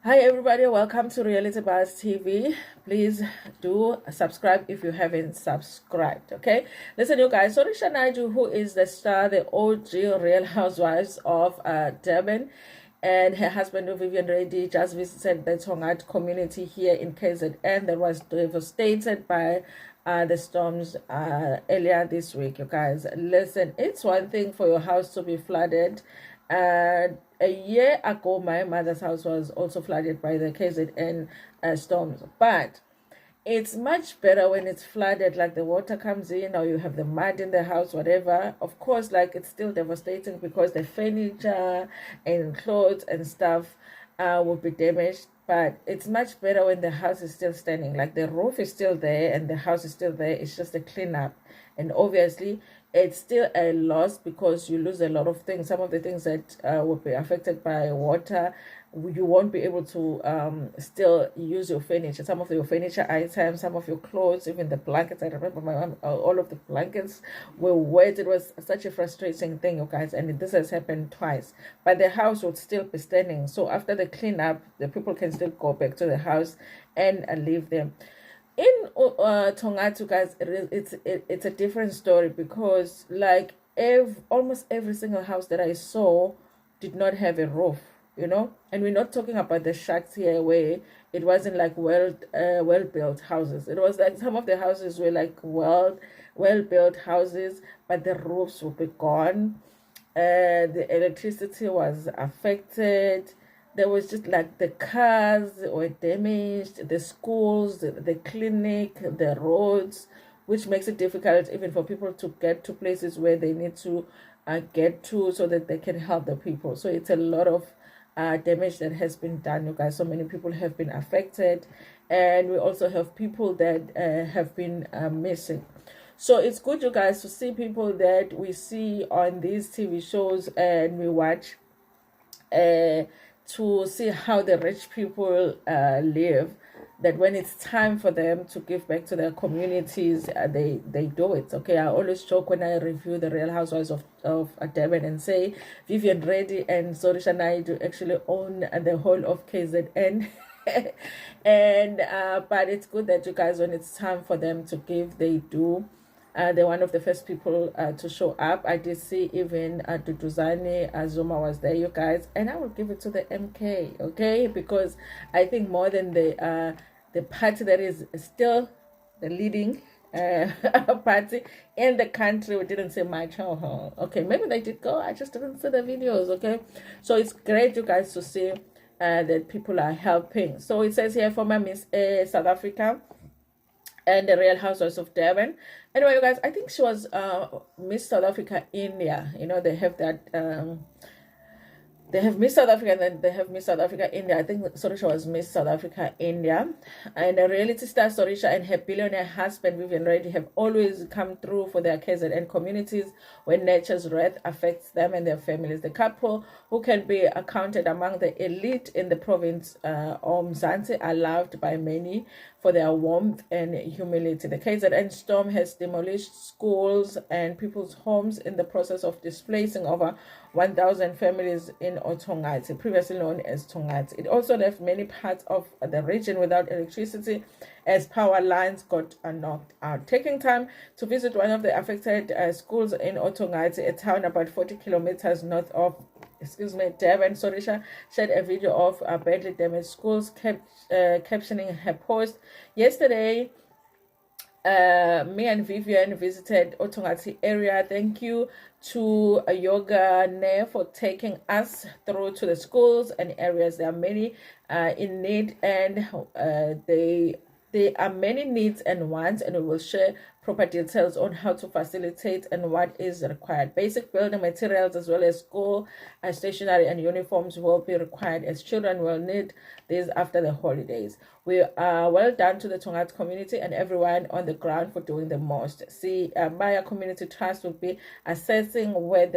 Hi everybody, welcome to Reality Buzz TV. Please do subscribe if you haven't subscribed, okay? Listen, you guys, Sorisha, who is the star, the OG Real Housewives of Durban, and her husband Vivian Reddy just visited the Tongaat community here in KZN that was devastated by the storms earlier this week, you guys. Listen, it's one thing for your house to be flooded. A year ago, my mother's house was also flooded by the KZN storms, but it's much better when it's flooded, like the water comes in or you have the mud in the house, whatever. Of course, like it's still devastating because the furniture and clothes and stuff will be damaged, but it's much better when the house is still standing, like the roof is still there and the house is still there. It's just a cleanup, and obviously it's still a loss because you lose a lot of things. Some of the things that will be affected by water, you won't be able to still use your furniture, some of your furniture items, some of your clothes, even the blankets. I remember my mom, all of the blankets were wet. It was such a frustrating thing, you guys, and this has happened twice, but the house would still be standing. So after the cleanup, the people can still go back to the house and live there. In Tongaat, guys, it's a different story because like almost every single house that I saw did not have a roof, and we're not talking about the shacks here where it wasn't like well built houses. It was like some of the houses were like well built houses, but the roofs would be gone. The electricity was affected. There was just like the cars were damaged, the schools, the clinic, the roads, which makes it difficult even for people to get to places where they need to get to so that they can help the people. So it's a lot of damage that has been done, you guys. So many people have been affected, and we also have people that have been missing. So it's good, you guys, to see people that we see on these TV shows and we watch to see how the rich people live, that when it's time for them to give back to their communities, they do it. Okay, I always joke when I review the Real Housewives of Durban and say Vivian, Reddy, and Sorisha do actually own the whole of KZN. And but it's good that you guys, when it's time for them to give, they do. They're one of the first people to show up. I did see even Duduzane Azuma was there, you guys, and I will give it to the MK, okay, because I think more than the party that is still the leading party in the country, we didn't see much. Okay, maybe they did go. I just didn't see the videos. Okay, so it's great, you guys, to see that people are helping. So it says here, former Miss South Africa and the Real Housewives of Durban. Anyway, you guys, I think she was Miss South Africa India. They have that they have Miss South Africa and then they have Miss South Africa India. I think Sorisha was Miss South Africa India. And the reality star Sorisha and her billionaire husband Vivian Reddy have always come through for their KZN communities when nature's wrath affects them and their families. The couple, who can be accounted among the elite in the province of Mzansi, are loved by many for their warmth and humility. The KZN storm has demolished schools and people's homes in the process of displacing over 1,000 families in Tongaat, previously known as Tongaat. It also left many parts of the region without electricity as power lines got knocked out. Taking time to visit one of the affected schools in Tongaat, a town about 40 kilometers north of Durban, Sorisha shared a video of badly damaged schools, captioning her post. Yesterday, me and Vivian visited Otongati area. Thank you to Yoga Ne for taking us through to the schools and areas. There are many in need, and there are many needs and wants, and we will share proper details on how to facilitate and what is required. Basic building materials as well as school stationery and uniforms will be required, as children will need these after the holidays. We are well done to the Tongaat community and everyone on the ground for doing the most. See, Maya Community Trust will be assessing where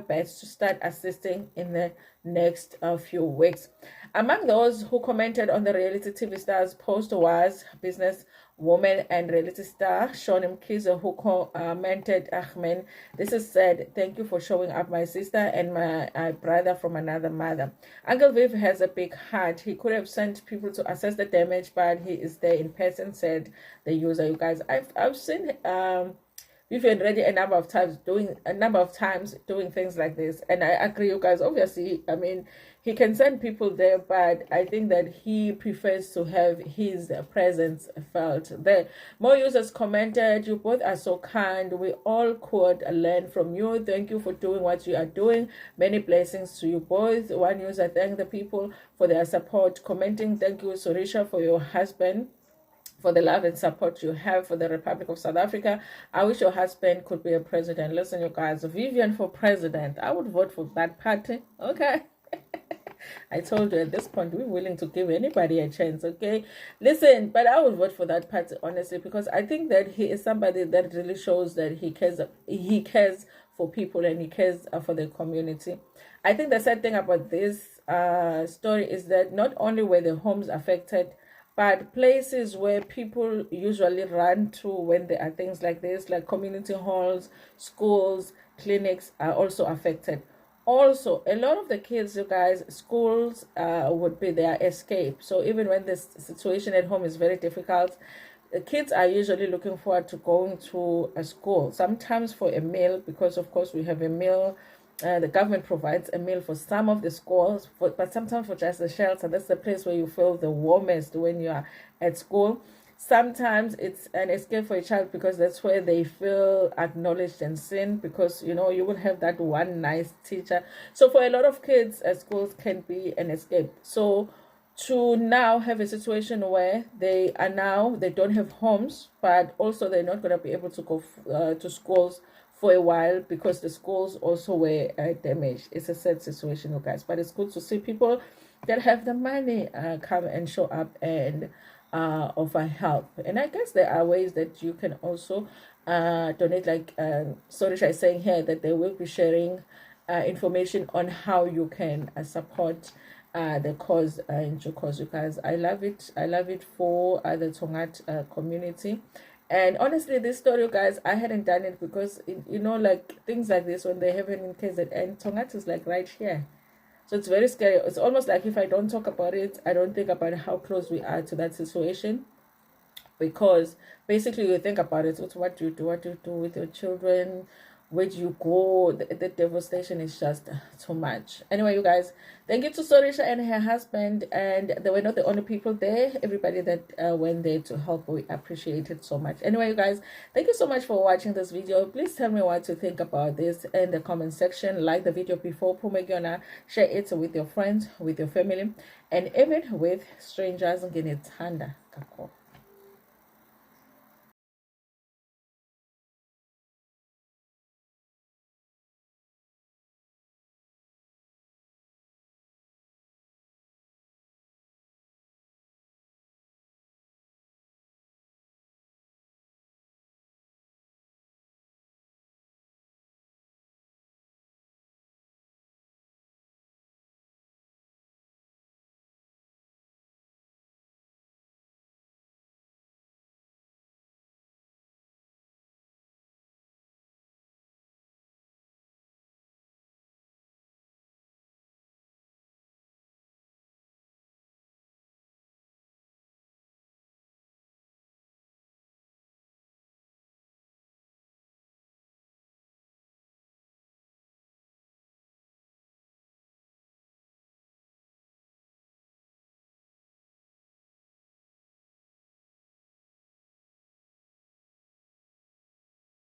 best to start assisting in the next few weeks. Among those who commented on the reality TV star's post was business woman and reality star Shonim Kiza, who commented, Ahmed, this is said, thank you for showing up, my sister and my brother from another mother. Uncle Viv has a big heart. He could have sent people to assess the damage, but he is there in person, said the user. You guys, I've seen Vivian Reddy a number of times doing things like this, and I agree, you guys. Obviously, I mean, he can send people there, but I think that he prefers to have his presence felt there. More users commented, you both are so kind. We all could learn from you. Thank you for doing what you are doing. Many blessings to you both. One user thanked the people for their support, commenting, thank you, Sorisha, for your husband, for the love and support you have for the Republic of South Africa. I wish your husband could be a president. Listen, you guys, Vivian for president. I would vote for that party. Okay. I told you at this point, we're willing to give anybody a chance, okay? Listen, but I would vote for that party, honestly, because I think that he is somebody that really shows that he cares for people and he cares for the community. I think the sad thing about this story is that not only were the homes affected, but places where people usually run to when there are things like this, like community halls, schools, clinics, are also affected. Also, a lot of the kids, you guys, schools would be their escape. So even when the situation at home is very difficult, the kids are usually looking forward to going to a school, sometimes for a meal, because of course we have a meal. The government provides a meal for some of the schools, but sometimes for just the shelter. That's the place where you feel the warmest when you are at school. Sometimes it's an escape for a child because that's where they feel acknowledged and seen, because you know you will have that one nice teacher. So for a lot of kids, schools can be an escape. So to now have a situation where they don't have homes, but also they're not going to be able to go to schools for a while because the schools also were damaged. It's a sad situation, you guys, but it's good to see people that have the money come and show up and offer help. And I guess there are ways that you can also donate, like Sorisha is saying here, that they will be sharing information on how you can support the cause in due course, you guys. I love it for the Tongaat community. And honestly, this story, you guys, I hadn't done it because, you know, like things like this, when they happen in KZN, Tongaat is like right here. So it's very scary. It's almost like if I don't talk about it, I don't think about how close we are to that situation. Because basically you think about it, what do you do with your children? Where do you go? The devastation is just too much. Anyway, you guys, thank you to Sorisha and her husband, and they were not the only people there. Everybody that went there to help, we appreciate it so much. Anyway, you guys, thank you so much for watching this video. Please tell me what you think about this in the comment section. Like the video before Pumegiona, share it with your friends, with your family, and even with strangers. Ngine thanda kako.